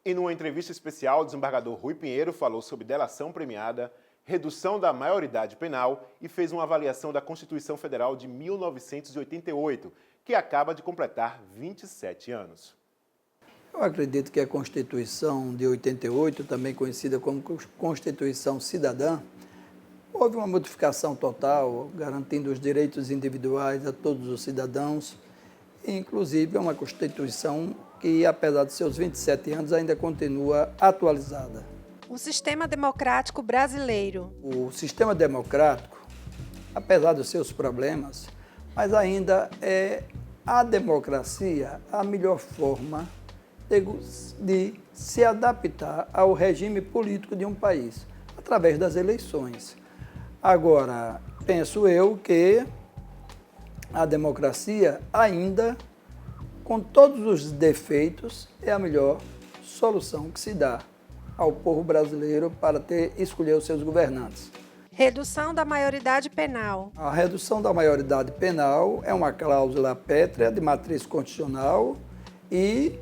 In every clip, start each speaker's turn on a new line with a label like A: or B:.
A: Em uma entrevista especial, o desembargador Rui Pinheiro falou sobre delação premiada, redução da maioridade penal e fez uma avaliação da Constituição Federal de 1988, que acaba de completar 27 anos.
B: Eu acredito que a Constituição de 88, também conhecida como Constituição Cidadã, houve uma modificação total, garantindo os direitos individuais a todos os cidadãos. Inclusive, é uma Constituição que, apesar de seus 27 anos, ainda continua atualizada.
C: O sistema democrático brasileiro.
B: O sistema democrático, apesar dos seus problemas, mas ainda é a democracia a melhor forma de se adaptar ao regime político de um país, através das eleições. Agora, penso eu que a democracia ainda, com todos os defeitos, é a melhor solução que se dá ao povo brasileiro para escolher os seus governantes.
C: Redução da maioridade penal.
B: A redução da maioridade penal é uma cláusula pétrea de matriz constitucional e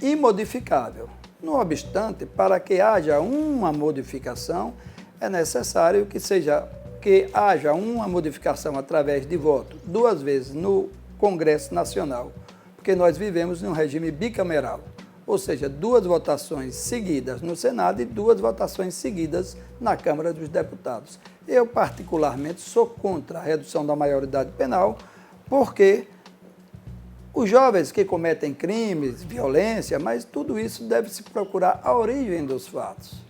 B: imodificável. No obstante, para que haja uma modificação, é necessário que haja uma modificação através de voto, 2 vezes no Congresso Nacional, porque nós vivemos num regime bicameral, ou seja, 2 votações seguidas no Senado e 2 votações seguidas na Câmara dos Deputados. Eu, particularmente, sou contra a redução da maioridade penal, porque os jovens que cometem crimes, violência, mas tudo isso deve-se procurar a origem dos fatos.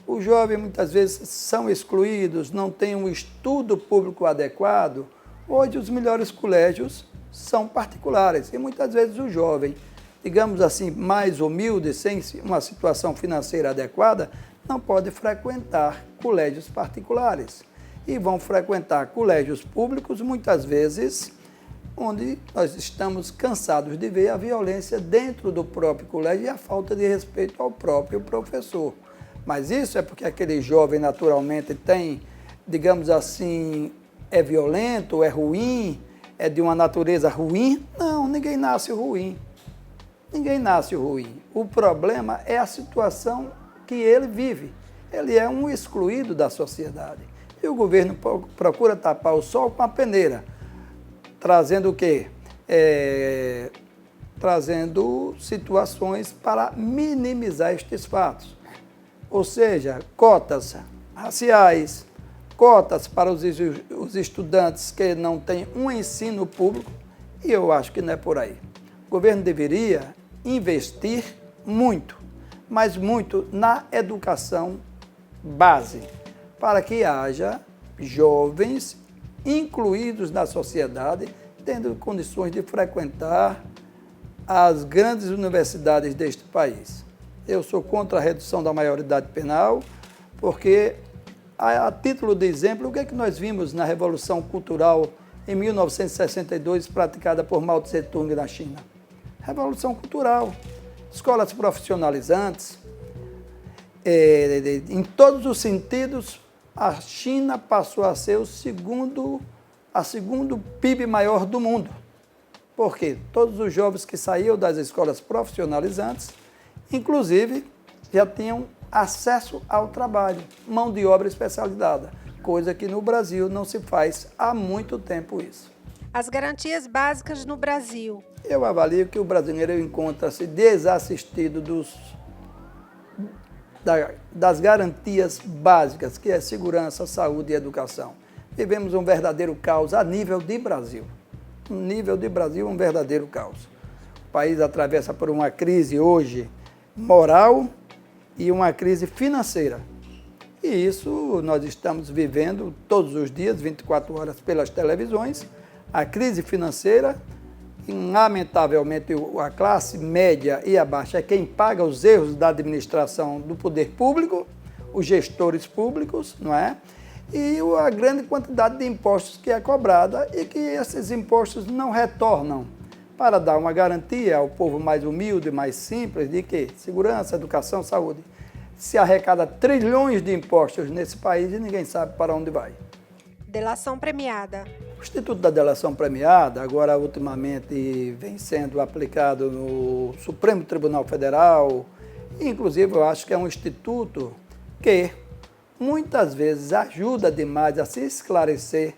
B: Os jovens muitas vezes são excluídos, não têm um estudo público adequado. Hoje os melhores colégios são particulares e muitas vezes o jovem, digamos assim, mais humilde, sem uma situação financeira adequada, não pode frequentar colégios particulares e vão frequentar colégios públicos muitas vezes onde nós estamos cansados de ver a violência dentro do próprio colégio e a falta de respeito ao próprio professor. Mas isso é porque aquele jovem naturalmente tem, digamos assim, é violento, é ruim, é de uma natureza ruim? Não, ninguém nasce ruim. Ninguém nasce ruim. O problema é a situação que ele vive. Ele é um excluído da sociedade. E o governo procura tapar o sol com a peneira. Trazendo o quê? Trazendo situações para minimizar estes fatos. Ou seja, cotas raciais, cotas para os estudantes que não têm um ensino público, e eu acho que não é por aí. O governo deveria investir muito, mas muito na educação base, para que haja jovens incluídos na sociedade, tendo condições de frequentar as grandes universidades deste país. Eu sou contra a redução da maioridade penal, porque, a título de exemplo, o que é que nós vimos na Revolução Cultural em 1962, praticada por Mao Tse-tung na China? Revolução Cultural, escolas profissionalizantes, em todos os sentidos, a China passou a ser segundo PIB maior do mundo. Por quê? Todos os jovens que saíam das escolas profissionalizantes, inclusive, já tinham acesso ao trabalho, mão de obra especializada, coisa que no Brasil não se faz há muito tempo isso.
C: As garantias básicas no Brasil.
B: Eu avalio que o brasileiro encontra-se desassistido das garantias básicas, que é segurança, saúde e educação. Vivemos um verdadeiro caos a nível de Brasil. No nível de Brasil, um verdadeiro caos. O país atravessa por uma crise hoje moral e uma crise financeira. E isso nós estamos vivendo todos os dias, 24 horas pelas televisões, a crise financeira, e lamentavelmente a classe média e a baixa é quem paga os erros da administração do poder público, os gestores públicos, não é? E a grande quantidade de impostos que é cobrada e que esses impostos não retornam para dar uma garantia ao povo mais humilde, mais simples, de que segurança, educação, saúde. Se arrecada trilhões de impostos nesse país e ninguém sabe para onde vai.
C: Delação premiada.
B: O Instituto da Delação Premiada, agora ultimamente vem sendo aplicado no Supremo Tribunal Federal, Inclusive, eu acho que é um instituto que muitas vezes ajuda demais a se esclarecer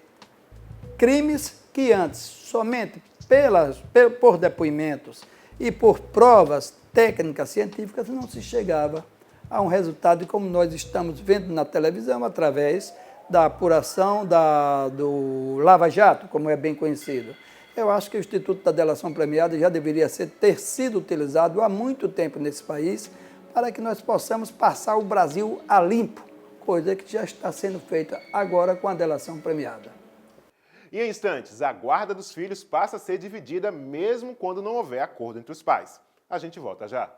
B: crimes que antes, somente por depoimentos e por provas técnicas científicas, não se chegava a um resultado como nós estamos vendo na televisão através da apuração do Lava Jato, como é bem conhecido. Eu acho que o Instituto da Delação Premiada já deveria ter sido utilizado há muito tempo nesse país para que nós possamos passar o Brasil a limpo, coisa que já está sendo feita agora com a delação premiada.
A: E em instantes, a guarda dos filhos passa a ser dividida mesmo quando não houver acordo entre os pais. A gente volta já.